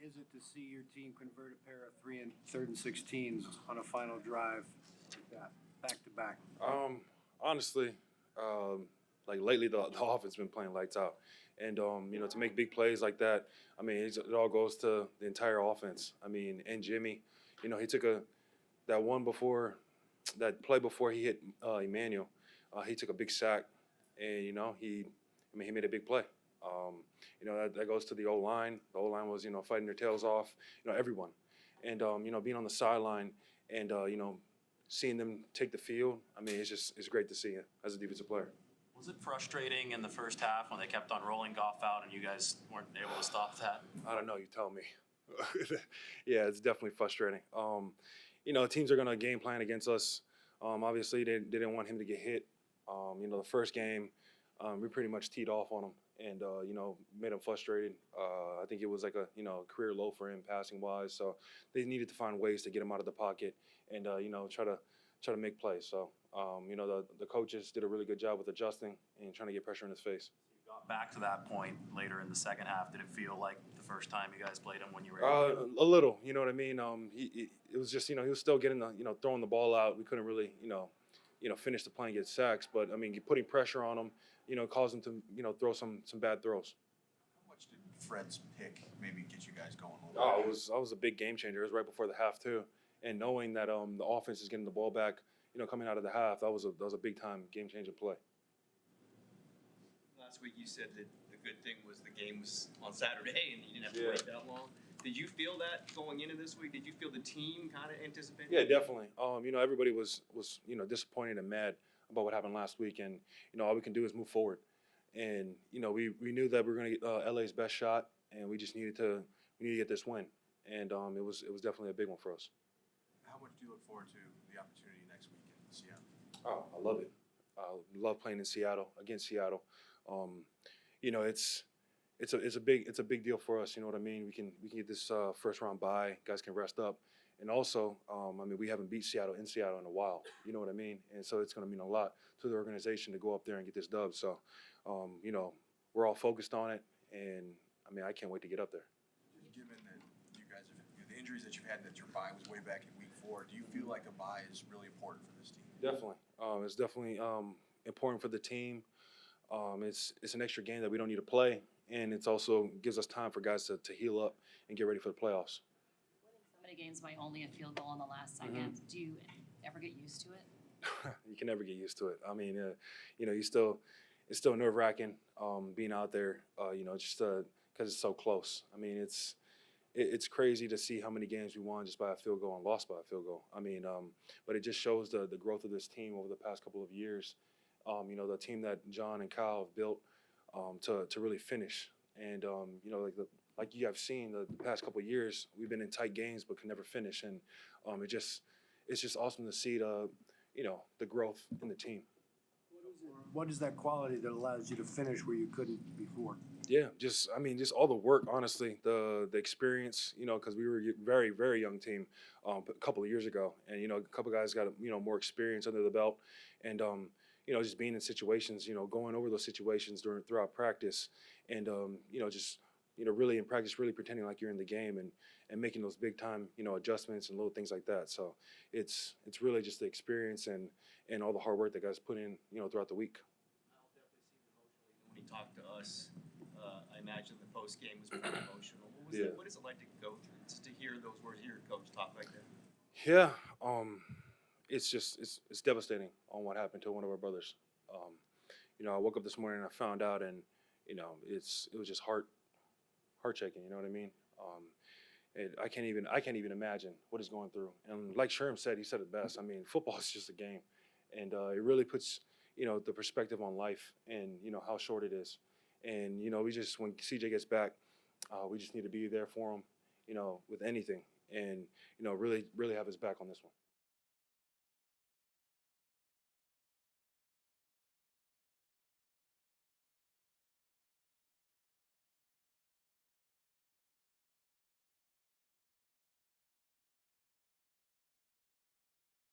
is it to see your team convert a pair of 3rd and 16s on a final drive like that, back to back? Honestly, like lately the offense been playing lights out, and to make big plays like that, I mean it all goes to the entire offense. I mean, and Jimmy, he took that play before he hit Emmanuel, he took a big sack, and he made a big play. That goes to the O-line. The O-line was fighting their tails off, everyone, and being on the sideline and seeing them take the field. I mean, it's great to see it as a defensive player. Was it frustrating in the first half when they kept on rolling Goff out and you guys weren't able to stop that? I don't know. You tell me. Yeah, it's definitely frustrating. Teams are going to game plan against us. Obviously, they didn't want him to get hit. The first game, we pretty much teed off on him and, made him frustrated. I think it was like a, career low for him passing wise. So they needed to find ways to get him out of the pocket and, try to make plays. So, the coaches did a really good job with adjusting and trying to get pressure in his face. You got back to that point later in the second half. Did it feel like the first time you guys played him when you were a little, you know what I mean? It was just, he was still getting the, throwing the ball out. We couldn't really, finish the play and get sacks. But, I mean, putting pressure on him, caused him to, throw some bad throws. How much did Fred's pick maybe get you guys going? Oh, it was a big game changer. It was right before the half, too. And knowing that the offense is getting the ball back, coming out of the half, that was a big time game changing play. Last week you said that the good thing was the game was on Saturday and you didn't have to wait that long. Did you feel that going into this week? Did you feel the team kind of anticipating? Yeah, definitely. Everybody was disappointed and mad about what happened last week, and all we can do is move forward. And we knew that we were going to get LA's best shot, and we just needed to get this win, and it was definitely a big one for us. How much do you look forward to the opportunity next week in Seattle? Oh, I love it. I love playing in Seattle, against Seattle. It's a big deal for us. You know what I mean? We can get this first round bye. Guys can rest up, and also, we haven't beat Seattle in Seattle in a while. You know what I mean? And so it's going to mean a lot to the organization to go up there and get this dub. So, we're all focused on it, and I can't wait to get up there. Just given that you guys have the injuries that you've had, that your bye was way back in week 4, do you feel like a bye is really important for this team? Definitely. It's definitely important for the team. It's an extra game that we don't need to play, and it's also gives us time for guys to heal up and get ready for the playoffs. Winning so many games by only a field goal in the last second. Mm-hmm. Do you ever get used to it? You can never get used to it. It's still nerve-wracking being out there, just because it's so close. It's crazy to see how many games we won just by a field goal and lost by a field goal. But it just shows the growth of this team over the past couple of years. The team that John and Kyle have built to really finish. And, like you have seen the past couple of years, we've been in tight games but can never finish. And it's just awesome to see the growth in the team. What is that quality that allows you to finish where you couldn't before? Yeah, just all the work, honestly, the experience, because we were a very, very young team a couple of years ago. And, a couple of guys got, more experience under the belt. And, just being in situations, going over those situations throughout practice and, really in practice, really pretending like you're in the game and making those big time, adjustments and little things like that. So it's really just the experience and all the hard work that guys put in, throughout the week. I'll definitely seem emotional when he talked to us. I imagine the post game was very emotional. What is it like to go through, just to hear those words, hear your coach talk like that? Yeah, it's devastating on what happened to one of our brothers. I woke up this morning and I found out, and it was just heart shaking. You know what I mean? I can't even imagine what he's going through. And like Sherm said, he said it best. Football is just a game, and it really puts the perspective on life and how short it is. And we just, when CJ gets back, we just need to be there for him, with anything, and really have his back on this one.